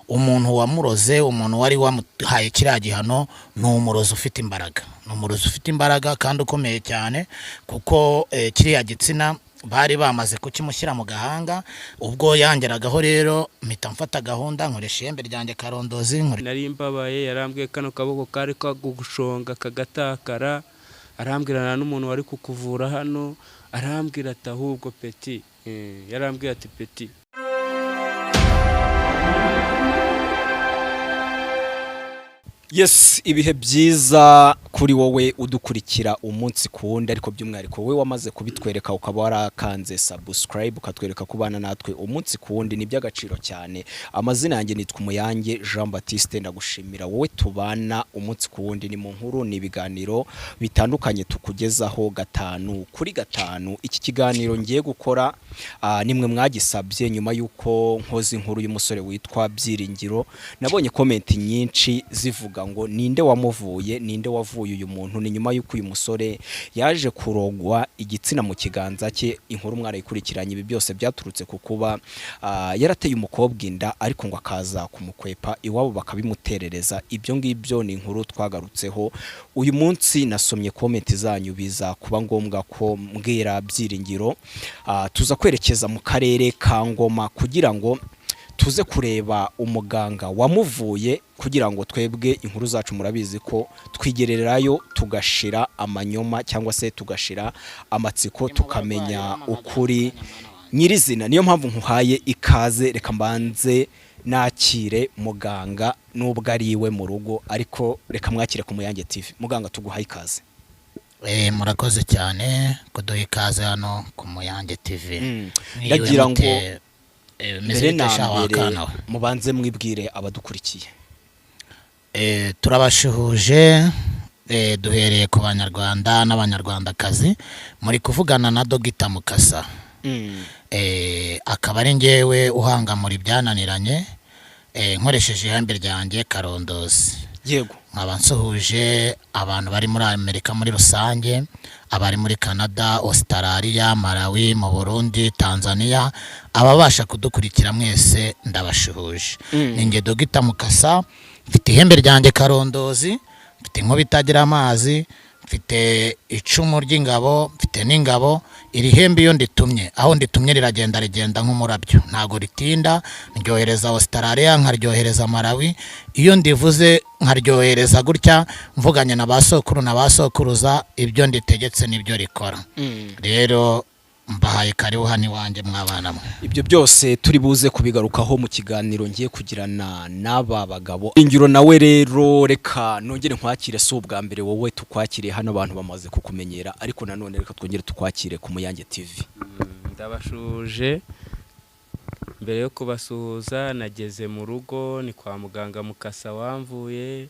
umuntu wamuroze, umuntu wari wamuhaye kiriya gihano ni umurozi ufite imbaraga, ni umurozi ufite imbaraga kandi ukomeye cyane, kuko kiriya gitsina bari bamaze kukimushyira mu gahanga. Ubwo yangeragaho rero mpita mfata gahunda nkoresha ihembe ryanjye Karondozi. Nari mbabaye, yarambwiye kano kaboko kari kagushonga kagatakara, arambwirana n'umuntu wari kukuvura hano, arambwira ati ahubwo Peti, yarambwiye ati Peti. Yes, ibihe byiza kuri wowe udukurikira umunsi kuwundi, ariko by'umwihariko wowe wamaze kubitwereka ukaba warakanze subscribe ukatwereka kubana natwe umunsi kuwundi, ni by'agaciro cyane. Amazina yanjye nitwa Umuyange Jean Baptiste, ndagushimira wowe tubana umunsi kuwundi. Ni mu nkuru, ni ibiganiro bitandukanye tukugezaho gatanu kuri gatanu. Iki kiganiro ngiye gukora nimwe mwagisabye nyuma yuko nkoze inkuru y'umusore witwa Byiringiro. Nabonye comment nyinshi zivuga ngo ninde wamuvuye, ninde wavuye uyu muntu. Ni nyuma yuko uyu musore yaje kurogwa igitsina mu kiganza cye. Inkuru mwarayikurikiranye, ibi byose byaturutse ku kuba yarateye umukobwa inda ariko ngo akaza kumukwepa iwabo bakabimuterereza. Ibyo ngibyo ni inkuru twagarutseho uyu munsi. Nasomye comment zanyu, biza kuba ngombwa ko mbwira Byiringiro tuza kwerekeza mu karere ka Ngoma kugira ngo tuze kureba umuganga wamuvuye, kugira ngo twebwe inkuru zacu murabizi ko twigererayo tugashira amanyoma cyangwa se tugashira amatsiko tukamenya ukuri nyirizina. Niyo mpamvu nkuhaye ikaze, reka mbanze nakire muganga nubwo ari iwe mu rugo, ariko reka mwakire ku Muyange TV. Muganga tuguhaye ikaze. Murakoze cyane kuduha ikaze hano ku Muyange TV. Ndagira ngo mbere na mbere mubanze mwibwire abadukurikiye. Turabashuhuje, duhereye ku banyarwanda n'abanyarwandakazi. Muri kuvugana na Dogita Mukasa, akaba ari njyewe uhangamura ibyananiranye nkoresheje ihembe ryanjye Karondozi. Yego, nkaba nsuhuje abantu bari muri Amerika muri rusange, abari muri Canada, Australia, Malawi, mu Burundi, Tanzania, ababasha kudukurikira mwese ndabashuhuje. Ninjye Dogita Mukasa, mfite ihembe ryanjye Karondozi, mfite inkuba itagira amazi, mfite icumu ry'ingabo, mfite n'ingabo. Iri hembe iyo nditumye, aho nditumye riragenda nk'umurabyo, ntago ritinda. Ndyohereza Australia, nkaryohereza Malawi. Iyo ndivuze nkaryohereza gutya, mvuganye na basokuru na basokuruza, ibyo nditegetse nibyo rikora. Rero mbahaye karibu hano iwanjye mwabana mwe. Ibyo byose turi buze kubigarukaho mu kiganiro ngiye kugirana n'aba bagabo. Ingiro nawe rero reka nongere nkwakire, si ubwa mbere wowe tukwakiriye hano, abantu bamaze kukumenyera, ariko nanone reka twongere tukwakire ku Muyange TV. Ndabashuje. Mbere yo kubasuhuza nageze mu rugo, ni kwa muganga Mukasa wamvuye,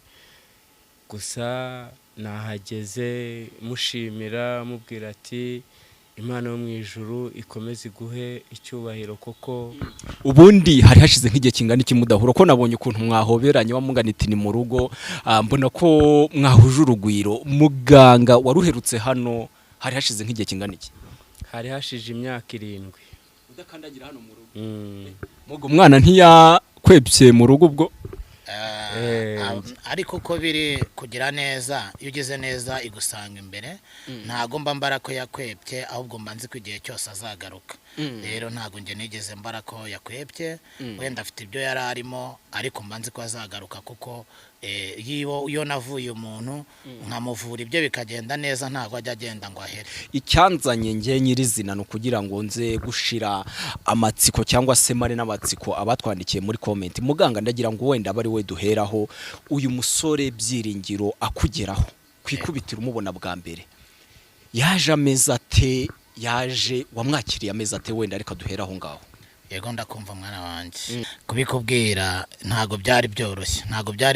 gusa nahageze mushimira mubwira ati Imana yo mu ijuru ikomeze iguhe icyubahiro. Koko ubundi hari hashize nk'igihe kingana iki mudahura, ko nabonye ukuntu mwahoberanye wamungana iti ni mu rugo, mbona ko mwahuje urugwiro. Muganga waruherutse hano hari hashize nk'igihe kingana iki? hari hashije imyaka 7. Udakandagira hano mu rugo. Mugo mwana ntiyakwebye mu rugo ubwo? Ariko uko biri kugira neza, iyo ugeze neza igusanga imbere, ntago mba mbara ko yakwebye, ahubwo mba nzi ko igihe cyose azagaruka. Rero ntago nge nigeze mbara ko yakwebye, wenda afite ibyo yari arimo, ariko mba nzi ko azagaruka, kuko iyo navuye umuntu nkamuvura ibyo bikagenda neza, ntago ajya agenda ngo ahere. Icyanzanye nge nyirizina no kugira ngo nze gushira amatsiko cyangwa se mare n'amatsiko abatwandikiye muri comment. Muganga ndagira ngo wenda bari we duheraho, uyu musore Byiringiro akugeraho kwikubitira umubona bwa mbere, yaje ameza ate? Yaje wamwakiriye ameza ate? Wenda reka duheraho ngaho. Yego ndakumva mwana wanjye. Kubikubwira ntago byari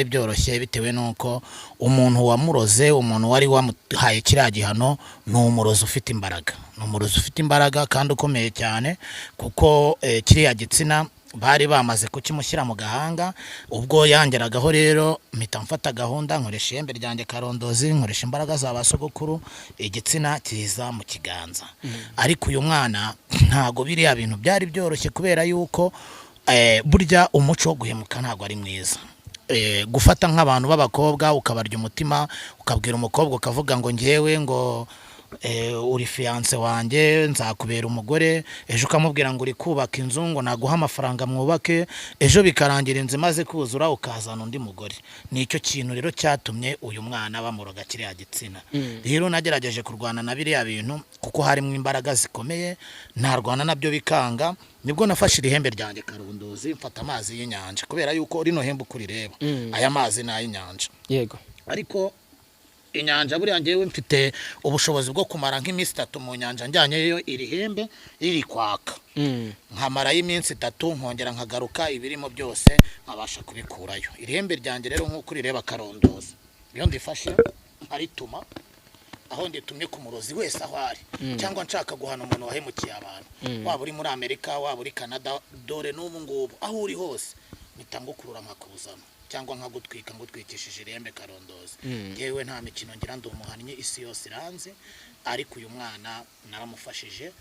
byoroshye, bitewe nuko umuntu wamuroze, umuntu wari wamuhaye kiriya gihano ni umurozi ufite imbaraga, ni umurozi ufite imbaraga kandi ukomeye cyane, kuko kiriya gitsina bari bamaze kukimushyira mu gahanga. Ubwo yangeragaho rero mpita mfata gahunda nkoresha ihembe ryanjye Karondozi, nkoresha imbaraga za basogokuru, igitsina kiza mu kiganza. Ariko uyu mwana ntago biriya bintu byari byoroshye, kubera yuko burya umuco wo guhemuka ntabwo ari mwiza. Gufata nk'abantu b'abakobwa ukabarya umutima, ukabwira umukobwa ukavuga ngo ngewe ngo uri fiance wanjye nzakubera umugore, ejo ukamubwira ngo uri kubaka inzu ngo naguha amafaranga mwubake, ejo bikarangira inzu imaze kuzura ukazana undi mugore. Nicyo kintu rero cyatumye uyu mwana bamuroga kiriya gitsina. Rero nagerageje kurwana na biriya bintu kuko harimo imbaraga zikomeye, ntarwana nabyo bikanga, nibwo nafashe ihembe ryanjye Karunduzi mfata amazi y'inyanja, kubera yuko rino hembe ukuri reba aya mazi ni ay'inyanja. Yego. Ariko inyanja buriya ngewe mfite ubushobozi bwo kumara nk'iminsi 3 mu nyanja njyanyeyo iri hembe riri kwaka. Nkamara y'iminsi 3 nkongera nkagaruka ibirimo byose nkabasha kubikurayo. Iri hembe ryanjye rero nk'uko rireba Karunduzi, iyo ndifashe arituma aho nditumye ku murozi wese aho ari, cyangwa nshaka guhana umuntu wahemukiye abantu, waba uri muri Amerika, waba uri Canada, dore n'ubu ngubu aho uri hose mitangukurura nkakuzana cyangwa nkagutwika ngutwikishije irembe Karunduzi. Yewe nta mikino ngira ndi umuhannyi, isi yose iranze, ariko uyu mwana naramufashije.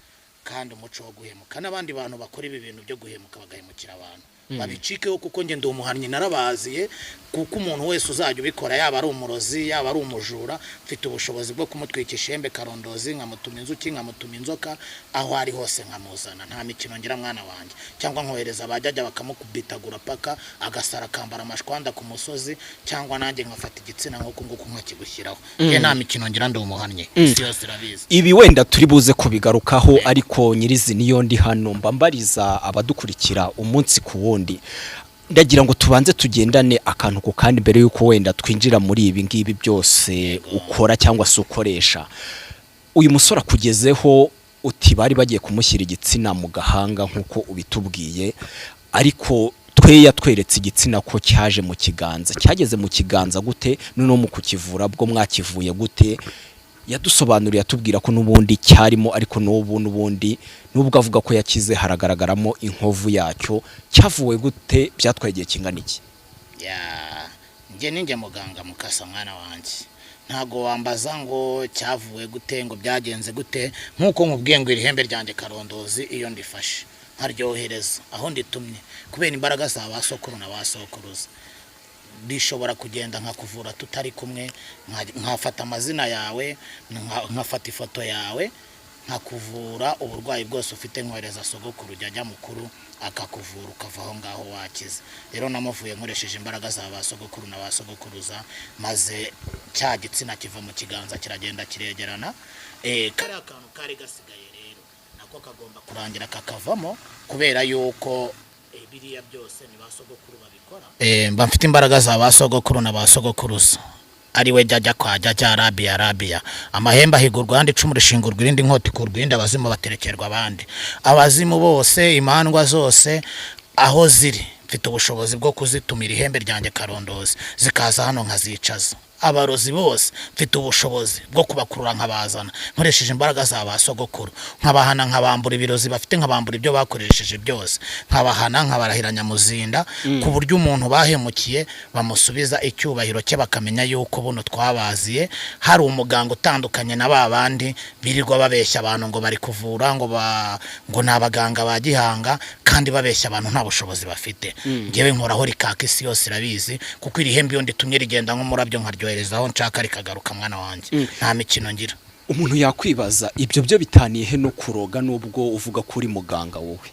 Kandi umuco wo guhemuka n'abandi bantu bakora ibi bintu byo guhemuka bagahemukira abantu babicikeho, kuko nge ndi umuhannyi narabaziye, kuko umuntu wese uzajya ubikora, yaba ari umurozi yaba ari umujura, mfite ubushobozi bwo kumutwikisha ihembe Karunduzi, nkamutuma inzuki, nkamutuma inzoka, aho ari hose nkamuzana. Nta mikino ngira mwana wanjye, cyangwa nkohereza abajyaja bakamukubitagura paka agasara kambara amashwanda ku musozi, cyangwa nanjye nkafata igitsina nk'uko nguko nkakigushyiraho. Nta mikino ngira ndi umuhannyi, isi yose irabizi. Ibi wenda turi buze kubigarukaho, ariko nyirizi niyo ndi hano mbambariza abadukurikira umunsi ku wundi. Ndagira ngo tubanze tugendane akantu ku kandi mbere yuko wenda twinjira muri ibi ngibi byose ukora cyangwa se ukoresha. Uyu musore akugezeho uti bari bagiye kumushyira igitsina mu gahanga nk'uko ubitubwiye, ariko twe yatweretse igitsina ko cyaje mu kiganza. Cyageze mu kiganza gute? Noneho mu kukivura bwo mwakivuye gute? Yadusobanuriye atubwira ko n'ubundi cyarimo, ariko n'ubundi nubwo avuga ko yakize haragaragaramo inkovu yacyo. Cyavuwe gute? Byatwaye kingana iki? Nge ninjye muganga mukasa mwana wanjye, ntago wambaza ngo cyavuwe gute ngo byagenze gute. Nkuko nkubwiye ngo iri hembe ryanjye Karunduzi iyo ndifashe nkaryohereza aho nditumye, kubera imbaraga za basokuru na basokuruza, bishobora kugenda nkakuvura tutari kumwe, nkafata amazina yawe, nkafata ifoto yawe, nkakuvura uburwayi bwose ufite, nkohereza sogokuru jya mukuru akakuvura ukava aho ngaho wakize. Rero namuvuye nkoresheje imbaraga za basogokuru na basogokuruza, maze cya gitsina kiva mu kiganza kiragenda kiregerana. Kari akantu kari gasigaye rero nako kagomba kurangira kakavamo, kubera yuko biriya byose ni basogokuru babikora. Mba mfite imbaraga za basogokuru na basogokuruza, ari we jya kwa jya Arabia. Amahembe ahigurwa andi icumu rishingurwa irindi nkoti ku rwindi, abazimu baterekerwa abandi. Abazimu bose, imandwa zose aho ziri, mfite ubushobozi bwo kuzitumira ihembe ryanjye Karunduzi zikaza hano nkazicaza. Abarozi bose mfite ubushobozi bwo kubakurura nkabazana nkoresheje imbaraga za basogokuru, nkabahana nkabambura ibirozi bafite, nkabambura ibyo bakoresheje byose, nkabahana nkabarahiranya muzinda, ku buryo umuntu bahemukiye bamusubiza icyubahiro cye, bakamenya yuko buno twabaziye hari umuganga utandukanye na babandi birirwa babeshya abantu ngo bari kuvura, ngo nabaganga ba gihanga, kandi babeshya abantu nta bushobozi bafite. Ngewe nkoraho rikaka, isi yose irabizi, kuko iri hembe iyo nditumye rigenda nk'umurabyo nkaryo aho nshaka rikagaruka mwana wanjye, nta mikino ngira. Umuntu yakwibaza ibyo byo bitaniye he no kuroga nubwo uvuga ko uri muganga wowe?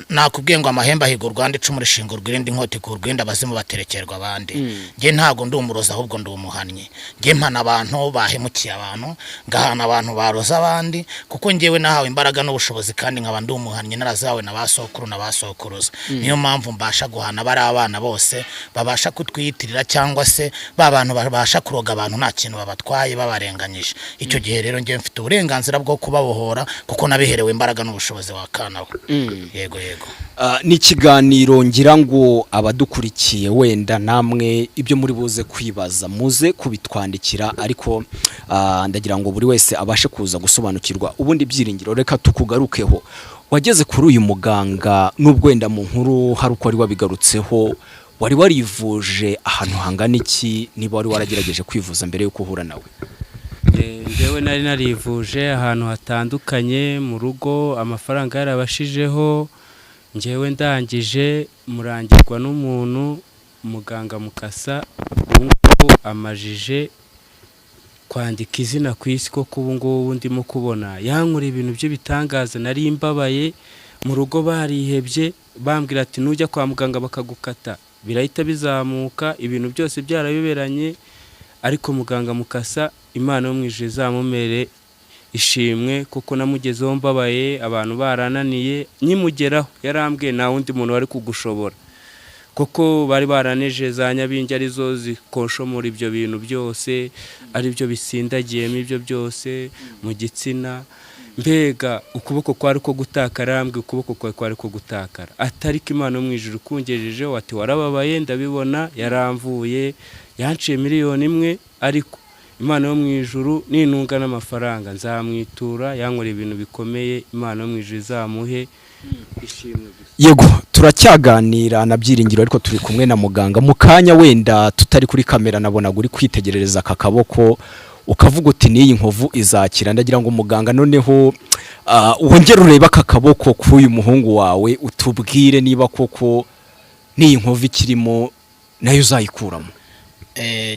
Nakubwiye ngo amahembe ahigurwa andi icumu rishingurwa irindi nkoti ku rwindi, abazimu baterekerwa abandi. Nge ntago ndi umurozi, ahubwo ndi umuhannyi. Nge mpana abantu bahemukiye abantu, ngahana abantu baroza abandi, kuko ngewe nahawe imbaraga n'ubushobozi, kandi nkaba ndi umuhannyi narazawe na basokuru na basokuruza. Niyo mpamvu mbasha guhana bari abana bose babasha kutwiyitirira, cyangwa se babantu babasha kuroga abantu nta kintu babatwaye babarenganyije. Icyo gihe rero nge mfite uburenganzira bwo kubabohora, kuko nabiherewe imbaraga n'ubushobozi wakanawe. Yego. Ni ikiganiro ngira ngo abadukurikiye wenda namwe ibyo muri buze kwibaza muze kubitwandikira, ariko ndagira ngo buri wese abashe kuza gusobanukirwa ubundi byiringiro. Reka tukugarukeho, wageze kuri uyu muganga nubwo wenda mu nkuru hari uko wari wabigarutseho, wari warivuje ahantu hangana iki, niba wari waragerageje kwivuza mbere yuko uhura nawe? Ngewe nari narivuje ahantu hatandukanye, mu rugo amafaranga yarabashijeho, njyewe ndangije murangirwa n'umuntu muganga Mukasa ubu ngubu amajije kwandika izina ku isi ko ubu ngubu ndimo kubona yankora ibintu by'ibitangaza nari mbabaye mu rugo barihebye bambwira ati nujya kwa muganga bakagukata birahita bizamuka ibintu byose byarayoberanye ariko muganga Mukasa Imana yo mu ijuru izamumere ishimwe kuko namugezeho mbabaye abantu barananiye nyimugeraho yarambwiye nta wundi muntu wari kugushobora kuko bari baraneje za Nyabingi arizo zikonshomora ibyo bintu byose ari byo bisindagiyemo ibyo byose mu gitsina mbega ukuboko kwari ko gutakara ambwe ukuboko kwari ko gutakara atariko Imana yo mu ijuru kungejejeho ati warababaye ndabibona yaramvuye yanciye 1 miliyoni ariko Imana yo mu ijuru ninunga n'amafaranga nzamwitura yankora ibintu bikomeye Imana yo mu ijuru izamuhe ishimwe gusa. Yego turacyaganira na Byiringiro ariko turi kumwe na muganga mu kanya wenda tutari kuri kamera nabona guri kwitegerereza aka kaboko ukavuga uti niyi nkovu izakira ndagira ngo muganga noneho wongere ureba aka kaboko k'uyu muhungu wawe utubwire niba koko niyi nkovu ikirimo nayo uzayikuramo.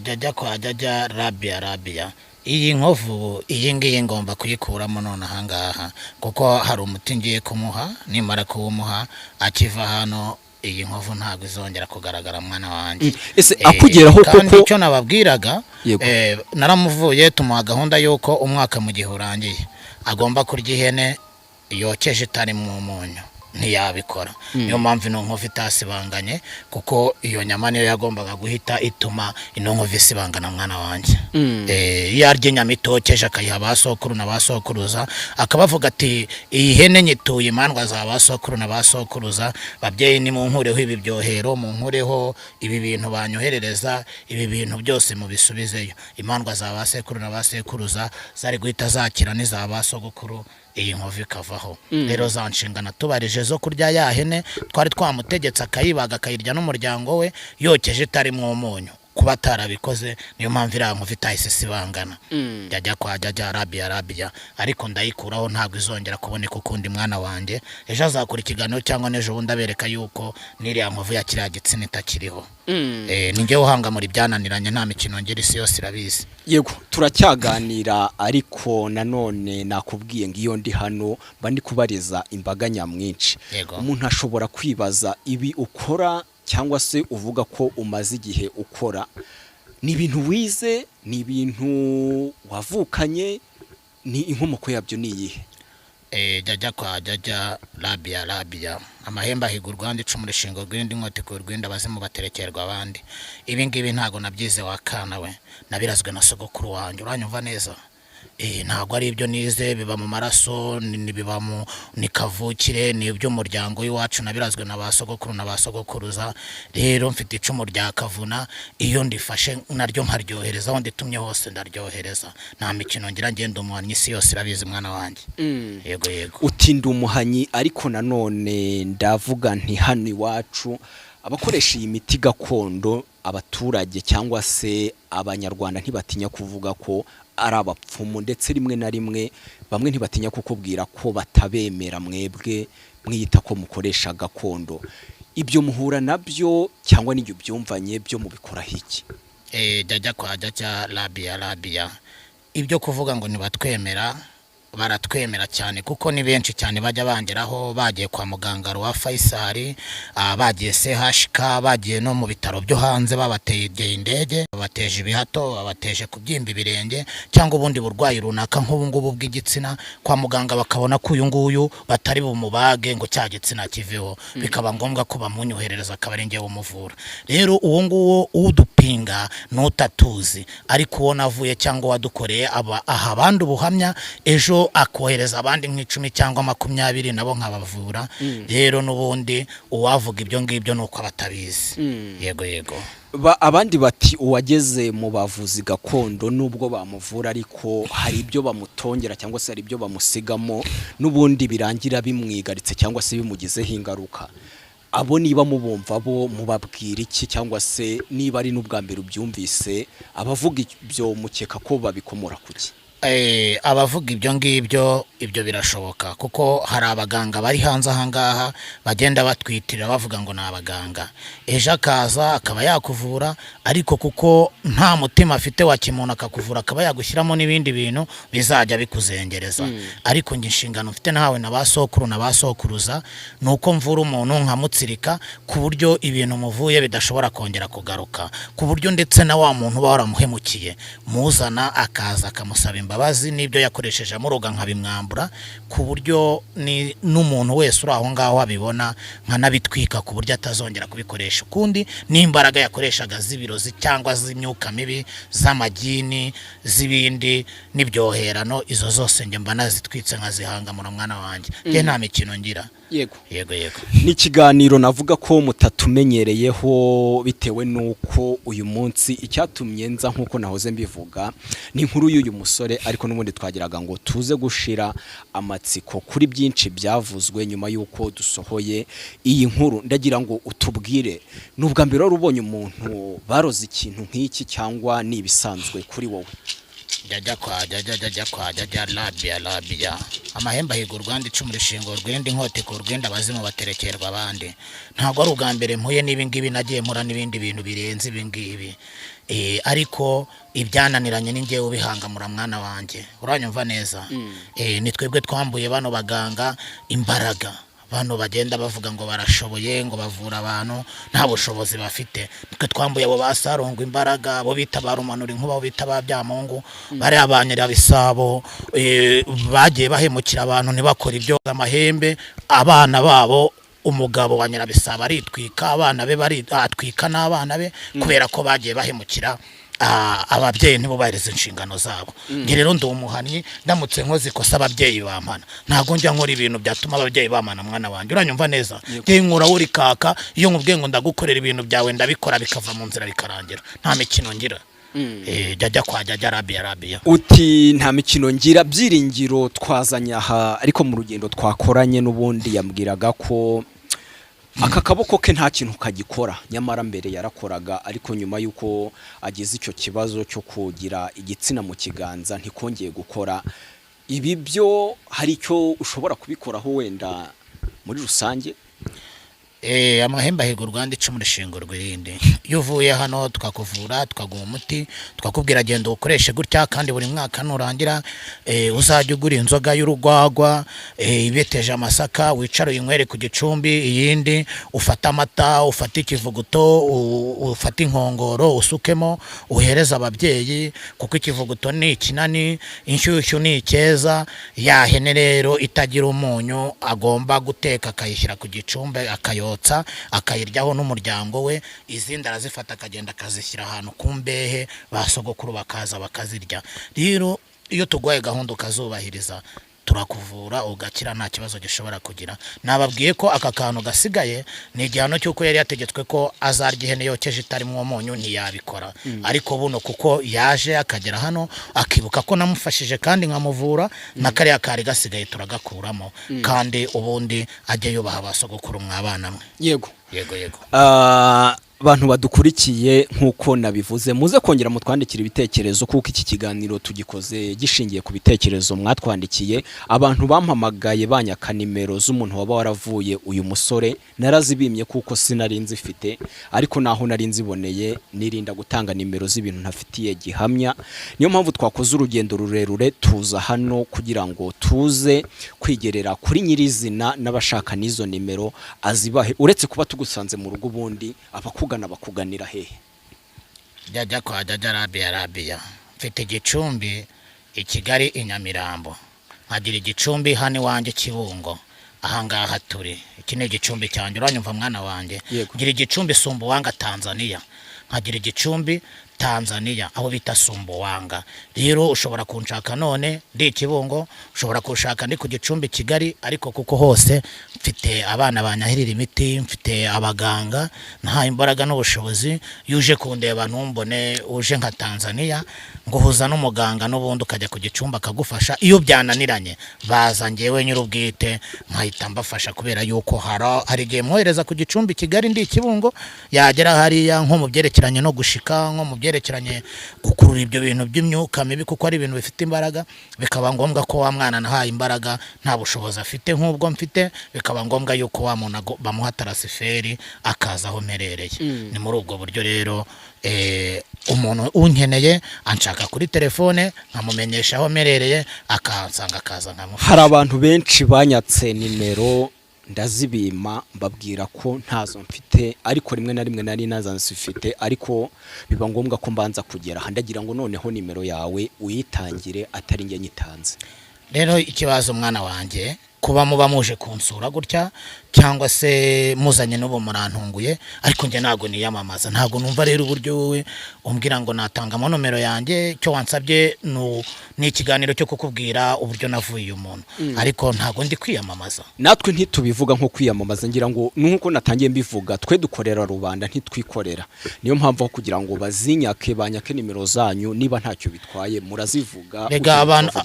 Jajya kwa jajya Rabia iyi nkovu iyi ngiyi ngomba kuyikuramo none ahangaha kuko hari umuti ngiye kumuha nimara kuwumuha akiva hano iyi nkovu ntabwo izongera kugaragara mwana wanjye. Ese akugeraho kandi koko icyo nababwiraga naramuvuye tumuha gahunda yuko umwaka mu gihe urangiye agomba kurya ihene yokeje itari mu munyu ntiyabikora niyo mpamvu ino nkovu itasibanganye kuko iyo nyama niyo yagombaga guhita ituma ino nkovu isibangana mwana wanjye. Yarya inyama itokeje akayiha abasokuru n'abasokuruza akabavuga ati iyi hene nyituye imandwa za basokuru n'abasokuruza babyeyi ni munkureho ibi byohero munkureho ibi bintu banyoherereza ibi bintu byose mu bisubizeyo imandwa za basekuru n'abasekuruza zari guhita zakira n'iza basogokuru iyi nkovu ikavaho. Rero zanshingana tubarije zo kurya ya hene twari twamutegetse akayibaga akayirya n'umuryango we yokeje itari mu munyu kuba atarabikoze niyo mpamvu iriya nkovu itahise isibangana. Jajya kwa jajya Rabia ariko ndayikuraho ntabwo izongera kuboneka ukundi mwana wanjye ejo azakora ikiganiro cyangwa n'ejo bundi abereka yuko n'iriya nkovu ya kiriya gitsina itakiriho. Ninjye uhanga muri byananiranye nta mikino ngeri isi yose irabizi. Yego turacyaganira ariko nanone nakubwiye ngiyo ndi hano bandi kubariza imbaga nyamwinshi. Umuntu ashobora kwibaza ibi ukora cyangwa se uvuga ko umaze igihe ukora ni ibintu wize ni ibintu wavukanye ni inkomoko yabyo ni iyihe? Jajya kwa jajya Rabia amahemba higurwa ndi cumura shingo rwindi nkoti ku rwinda bazimu baterekerwa abandi ibi ngibi ntago nabyize wakana we nabirazwe na sogokuru wanjye uranyumva neza. Ntago ari ibyo nize biba mu maraso ni biba mu nikavukire ni ibyo umuryango w'iwacu nabirazwe na basogokuru na basogokuruza. Rero mfite icumu rya kavuna iyo ndifashe naryo nkaryohereza aho nditumye hose ndaryohereza nta mikino ngira ngenda umuhanyi isi yose irabizi mwana wanjye. Yego utinda umuhanyi ariko nanone ndavuga nti hano iwacu abakoresha iyi miti gakondo abaturage cyangwa se abanyarwanda ntibatinya kuvuga ko ari abapfumu ndetse rimwe na rimwe bamwe ntibatinya kukubwira ko batabemera mwebwe mwiyita ko mukoresha gakondo. Ibyo muhura nabyo cyangwa n'ibyo byumvanye byo mubikora hiki? Jajya kwa jajya Rabia ibyo kuvuga ngo nibatwemera baratwemera cyane kuko ni benshi cyane bajya bangeraho bagiye kwa muganga wa Faisal bagiye CHK bagiye no mu bitaro byo hanze babateye indege babateje ibihato babateje kubyimba ibirenge cyangwa ubundi burwayi runaka nk'ubu ngubu bw'igitsina kwa muganga bakabona ko uyu nguyu batari bumubage ngo cya gitsina kiveho bikaba ngombwa ko bamunyoherereza akabarenge umuvura. Rero uwo nguwo udupinga n'utatuzi ariko uwo navuye cyangwa wadukoreye aha abandi ubuhamya ejo akohereza abandi nk'icumi cyangwa 20 nabo nkabavura. Rero nubundi uwavuga ibyo ngibyo nuko abatabizi. Yego abandi bati uwageze mu bavuzi gakondo nubwo bamuvura ariko hari ibyo bamutongera cyangwa se hari ibyo bamusigamo nubundi birangira bimwigaritse cyangwa se bimugizeho ingaruka. Abo niba mubumva bo mubabwira iki cyangwa se niba ari n'ubwa mbere ubyumvise abavuga ibyo mukeka ko babikomora kuki? Abavuga ibyo ngibyo ibyo birashoboka kuko hari abaganga bari hanze ahangaha bagenda batwitirira bavuga ngo ni abaganga, ejo akaza akaba yakuvura ariko kuko nta mutima afite wa kimuntu akakuvura akaba yagushyiramo n'ibindi bintu bizajya bikuzengereza. Ariko njye inshingano mfite nahawe na ba sokuru na ba sokuruza ni uko mvura umuntu nkamutsirika ku buryo ibintu muvuye bidashobora kongera kugaruka, ku buryo ndetse na wa muntu uba waramuhemukiye muzana akaza akamusaba imbabazi n'ibyo yakoresheje amuroga nkabimwambura, ku buryo ni n'umuntu wese uri aho ngaho abibona nkanabitwika ku buryo atazongera kubikoresha ukundi, n'imbaraga yakoreshaga z'ibirozi cyangwa z'imyuka mibi z'amagini z'ibindi n'ibyoherano, izo zose njye mba nazitwitse nkazihangamura mwana wanjye, njye nta mikino ngira. Yego Yego ni ikiganiro navuga ko mutatumenyereyeho bitewe nuko uyu munsi icyatumye nza nkuko nahoze mbivuga ni inkuru y'uyu musore, ariko n'ubundi twagiraga ngo tuze gushira amatsiko kuri byinshi byavuzwe nyuma y'uko dusohoye iyi nkuru. Ndagira ngo utubwire n'ubwa mbere wari ubonye umuntu baroze ikintu nk'iki cyangwa ni ibisanzwe kuri wowe? jya kwa Rabia amahembe ahiga urwanda icumu rishinga urwenda inkota ku rwenda abazimu baterekerwa abandi. Ntabwo ari ubwa mbere mpuye n'ibi ngibi, nagiye mpura n'ibindi bintu birenze ibi ngibi, ariko ibyananiranye ni njyewe ubihangamura mwana wanjye, uranyumva neza. Ni twebwe twambuye bano baganga imbaraga, bano bagenda bavuga ngo barashoboye ngo bavura abantu nta bushobozi bafite, twe twambuye abo basarongwa imbaraga, abo bita barumanura inkuba, abo bita ba Byamungu, bari abanyira bisabo bagiye bahemukira abantu ntibakora ibyo amahembe, abana babo umugabo wa Nyirabisaba aritwika, abana be baritwika n'abana be kubera ko bagiye bahemukira ababyeyi ntibubahiriza inshingano zabo. Nge rero ndi umuhanyi, ndamutse nkoze ikosa ababyeyi bampana, ntago njya nkora ibintu byatuma ababyeyi bamana mwana wanjye, uranyumva neza. Nge nkura uri kaka, iyo nkubwiye ngo ndagukorera ibintu byawe ndabikora bikava mu nzira bikarangira, nta mikino ngira. Jya kwa Rabia uti nta mikino ngira. Byiringiro twazanye aha ariko mu rugendo twakoranye n'ubundi yambwiraga ko aka kaboko ke nta kintu kagikora, nyamara mbere yarakoraga, ariko nyuma y'uko ageze icyo kibazo cyo kugira igitsina mu kiganza ntikongeye gukora. Ibi byo hari icyo ushobora kubikoraho wenda muri rusange? Amahembe ahiga urwanda icumu rishinga urwirinde. Iyo uvuye hano twakuvura twaguha umuti twakubwira genda ukoreshe gutya, kandi buri mwaka nurangira uzajya ugura inzoga y'urugwagwa ibeteje amasaka, wicara uyinywere ku gicumbi, iyindi ufata amata, ufata ikivuguto, ufata inkongoro usukemo uhereza ababyeyi, kuko ikivuguto ni ikinani, inshyushyu ni ikeza. Ya hene rero itagira umunyu agomba guteka akayishyira ku gicumbi akayo akayiryaho n'umuryango we, izindi arazifata akagenda akazishyira ahantu ku mbehe, basogokuru bakaza bakazirya. Rero iyo tugwaye gahunda ukazubahiriza turakuvura ugakira nta kibazo gishobora kugira. Nababwiye ko aka kantu gasigaye ni igihano cy'uko yari yategetswe ko azarya ihene yokeje itarimo umunyu, ntiyabikora. Ariko buno kuko yaje akagera hano akibuka ko namufashije kandi nkamuvura, na kariya kari gasigaye turagakuramo, kandi ubundi ajye yubaha abasogokuru mwabana mwe. Yego abantu badukurikiye nk'uko nabivuze, muze kongera mutwandikira ibitekerezo kuko iki kiganiro tugikoze gishingiye ku bitekerezo mwatwandikiye. Abantu bampamagaye banyaka nimero z'umuntu waba waravuye uyu musore, narazibimye kuko sinari nzifite, ariko naho nari nziboneye nirinda gutanga nimero z'ibintu ntafitiye gihamya. Niyo mpamvu twakoze urugendo rurerure tuza hano kugira ngo tuze kwigerera kuri nyirizina n'abashaka n'izo nimero azibahe, uretse kuba tugusanze mu rugo ubundi bakuganira hehe? Jya kwa Rabia. Mfite igicumbi i Kigali i Nyamirambo, nkagira igicumbi hano iwanjye Kibungo, ahangaha turi. Iki ni igicumbi cyanjye, uranyumva mwana wanjye. Ngira igicumbi Sumbawanga Tanzania, nkagira igicumbi Tanzania aho bita Sumbawanga. Rero ushobora kunshaka none ndi Kibungo, ushobora kunshaka ndi ku gicumbi Kigali, ariko kuko hose mfite abana banyahirira imiti, mfite abaganga, nta imbaraga n'ubushobozi. Yuje kundeba ntumbone uje nka Tanzania, nguhuza n'umuganga n'ubundi ukajya ku gicumbi akagufasha. Iyo byananiranye baza ngewe nyir'ubwite nkahita mbafasha, kubera yuko hari igihe mwohereza ku gicumbi Kigali ndi Kibungo, yagera hariya nko mu byerekeranye no gushika, nko mu byerekeranye gukurura ibyo bintu by'imyuka mibi kuko ari ibintu bifite imbaraga, bikaba ngombwa ko wa mwana nahaye imbaraga nta bushobozi afite nk'ubwo mfite, bikaba ngombwa yuko wa muntu bamuha tarasiferi akaza aho mperereye. Ni muri ubwo buryo rero umuntu unkeneye anshaka kuri telefone nkamumenyesha aho mperereye akansanga akaza nkamufasha. Hari abantu benshi banyatse nimero ndazibima mbabwira ko ntazo mfite, ariko rimwe na rimwe nari nazifite, ariko biba ngombwa ko mbanza kugera aha. Ndagira ngo noneho nimero yawe uyitangire atari njye nyitanze. Rero ikibazo mwana wanjye kuba muba muje kunsura gutya cyangwa se muzanye n'ubu murantunguye, ariko njye ntago niyamamaza, ntago numva rero uburyo wowe umbwira ngo natanga nomero yanjye. Cyo wansabye ni ikiganiro cyo kukubwira uburyo navuye umuntu, ariko ntago ndi kwiyamamaza. Natwe ntitubivuga nko kwiyamamaza, ngira ngo nuko natangiye mbivuga, twe dukorera rubanda ntitwikorera. Niyo mpamvu aho kugira ngo bazinyake banyake nimero zanyu, niba ntacyo bitwaye murazivuga. Rega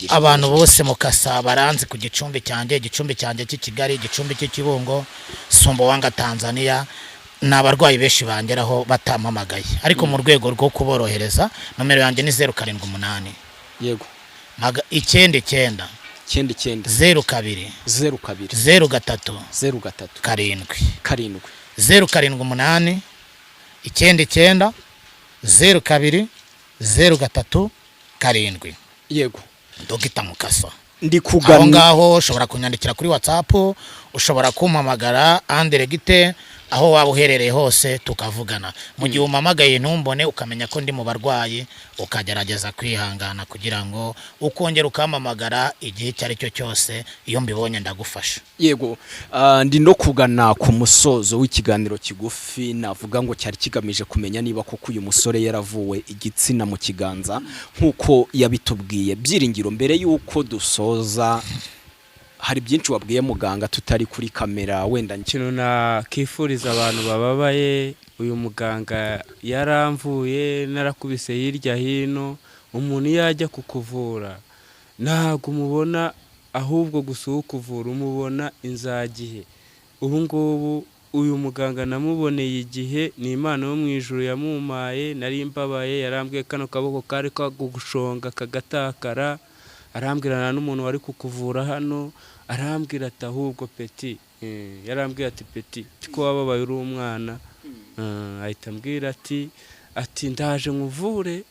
abantu bose mukasa baranzi ku gicumbi cyanjye cy'i Kigali, igicumbi cy'Ikibungo, Sumbawanga, Tanzania. N'abarwayi benshi bangeraho batampamagaye, ariko mu rwego rwo kuborohereza nomero yanjye ni 078 yego 99 02 03 7 078 99 02 03 7. yego Dogita Mukasa ndi kugana aho ngaho. Ushobora kunyandikira kuri WhatsApp, ushobora kumpamagara anderegite aho waba uherereye hose tukavugana. Mu gihe umamagaye ntumbone ukamenya ko ndi mu barwayi, ukagerageza kwihangana kugira ngo ukongera ukamamagara igihe cyari cyo cyose, iyo mbibonye ndagufasha. Yego, ndi no kugana ku musozo w'ikiganiro kigufi, navuga ngo cyari kigamije kumenya niba koko uyu musore yaravuwe igitsina mu kiganza nkuko yabitubwiye. Byiringiro, mbere yuko dusoza, hari byinshi wabwiye muganga tutari kuri kamera, wenda ikintu nakifuriza abantu bababaye, uyu muganga yaramvuye narakubise hirya hino. Umuntu yajya kukuvura ntago umubona, ahubwo gusa ukuvura umubona inzagihe. Ubu ngubu uyu muganga namuboneye igihe, ni Imana yo mu ijuru yamumaye. Nari mbabaye, yarambwiye kano kaboko kari kagushonga kagatakara, arambwirana n'umuntu wari kukuvura hano, arambwira ati ahubwo Peti, yarambwira ati Peti ko wababaye uri umwana, ahita ambwira ati ndaje nkuvure,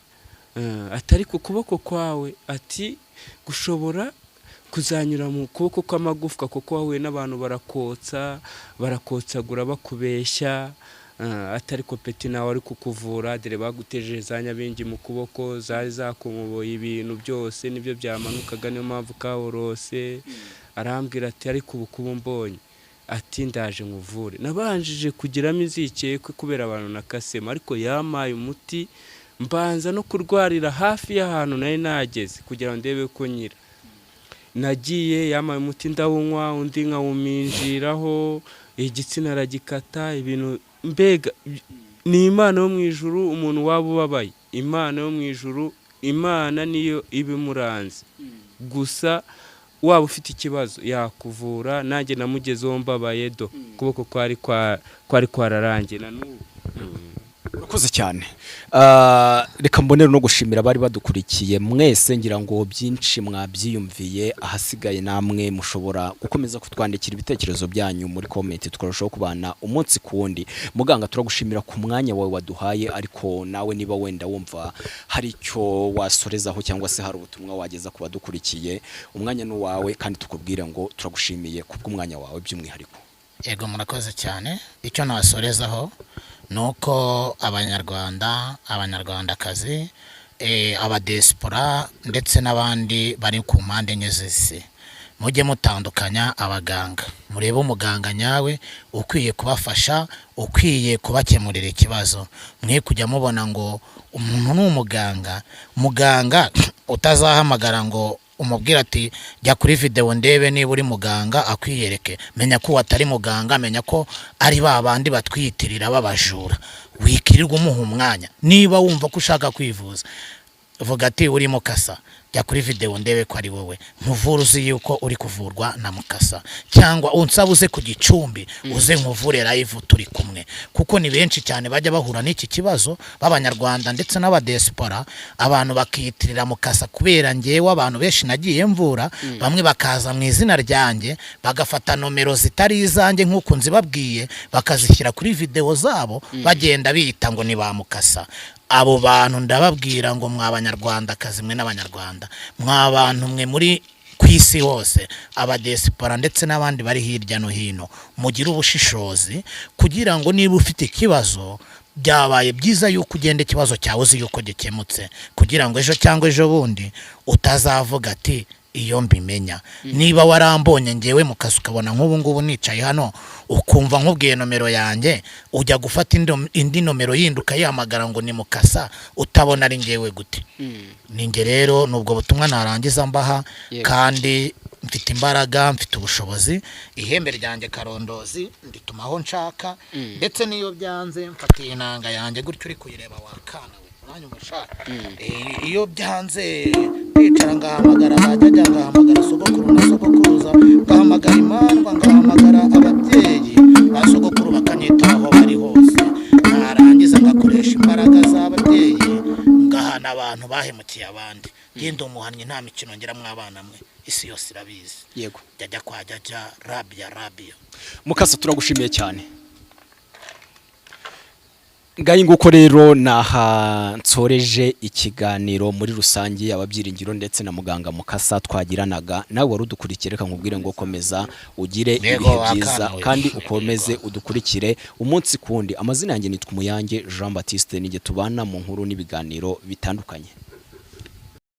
atari ku kuboko kwawe, ati gushobora kuzanyura mu kuboko kw'amagufwa kuko wahuye n'abantu barakotsagura bakubeshya, atari ko Peti nawe ari kukuvura, dore bagutejeje za nyabingi mu kuboko zari zakumuboye ibintu byose nibyo byamanukaga, niyo mpamvu kaborose. Arambwira ati ariko ubu kuba mbonye, ati ndaje nkuvure. Nabanjije kugiramo inzikekwe kubera abantu nakasema, ariko yamaye umuti, mbanza no kurwarira hafi y'ahantu nari nageze kugira ngo ndebe ko nyira. Nagiye yamaye umuti ndawunywa, undi nkawuminjiraho, igitsina aragikata, ibintu mbega ni Imana yo mu ijuru. Umuntu waba ubabaye, Imana yo mu ijuru, Imana niyo ibimuranze. Gusa waba ufite ikibazo yakuvura. Nanjye namugezeho mbabaye, do kuboko kwari kwararangiye na n'ubu. Urakoze cyane. Reka mbonere no gushimira abari badukurikiye mwese, ngira ngo byinshi mwabyiyumviye. Ahasigaye namwe mushobora gukomeza kutwandikira ibitekerezo byanyu muri comment, tukarushaho kubana umunsi ku wundi. Muganga, turagushimira ku mwanya wawe waduhaye, ariko nawe niba wenda wumva hari icyo wasorezaho cyangwa se hari ubutumwa wageza ku badukurikiye, umwanya ni wawe, kandi tukubwire ngo turagushimiye kubw'umwanya wawe by'umwihariko. Yego, murakoze cyane. Icyo nasorezaho nuko abanyarwandakazi, abadiaspora ndetse n'abandi bari ku mpande enye z'isi, mujye mutandukanya abaganga, murebe umuganga nyawe ukwiye kubafasha, ukwiye kubakemurira ikibazo. Mwe kujya mubona ngo umuntu ni muganga utazahamagara ngo umubwira ati jya kuri video ndebe niba uri muganga akwiyereke. Menya ko atari muganga, menya ko ari babandi batwiyitirira babajura. Wikirirwa umuha umwanya. Niba wumva ko ushaka kwivuza, vuga ati uri Mukasa jya kuri video ndebe ko ari wowe nkuvura uzi yuko uri kuvurwa na Mukasa, cyangwa unsaba uze ku Gicumbi uze nkuvure live turi kumwe, kuko ni benshi cyane bajya bahura n'iki kibazo b'abanyarwanda ndetse n'abadiaspora, abantu bakiyitirira Mukasa kubera ngewe abantu benshi nagiye mvura, bamwe bakaza mu izina ryanjye bagafata nomero zitari izanjye nk'uko nzibabwiye bakazishyira kuri video zabo bagenda biyita ngo ni ba Mukasa. Abo bantu ndababwira ngo mw'abanyarwanda kazi mwe n'abanyarwanda, mw'abantu mwe muri kwisi hose, abadiaspora ndetse n'abandi bari hirya no hino, mugira ubushishozi kugira ngo niba ufite ikibazo byabaye byiza yuko ugenda ikibazo cyawe uzi yuko gikemutse, kugira ngo ejo cyangwa ejo bundi utazavuga ati iyo mbimenya. Niba warambonye ngewe Mukasa ukabona nk'ubu ngubu nicaye hano ukumva nkubwiye nomero yanjye, ujya gufata indi nomero yindi ukayihamagara ngo ni Mukasa, utabona ari ngewe gute? Ninge rero nubwo butumwa narangiza mbaha, kandi mfite imbaraga, mfite ubushobozi, ihembe ryanjye Karondozi nditumaho nshaka, ndetse niyo byanze mfatiye inanga yanjye gutyo uri kuyireba wakana uranya umushaka. Iyo byanze kwicara ngahamagara bajya ngahamagara sogokuru na sogokuruza, ngahamagara imandwa, ngahamagara ababyeyi ba sogokuru bakanyitaho bari hose, narangiza ngakoresha imbaraga z'ababyeyi ngahana abantu bahemukiye abandi. Genda umuhannyi nta mikino ngira mw'abana mwe, isi yose irabizi. Yego, jya kwa jya Rabia. Mukasa turagushimiye cyane. Ngayi nguko rero naha nsoreje ikiganiro muri rusange ababyiringiro ndetse na muganga Mukasa twagiranaga. Nawe wari udukurikire, reka nkubwire ngo komeza ugire ibihe byiza kandi ukomeze udukurikire umunsi kundi. Amazina yanjye nitwa Umuyange Jean Baptiste, nige tubana mu nkuru n'ibiganiro bitandukanye.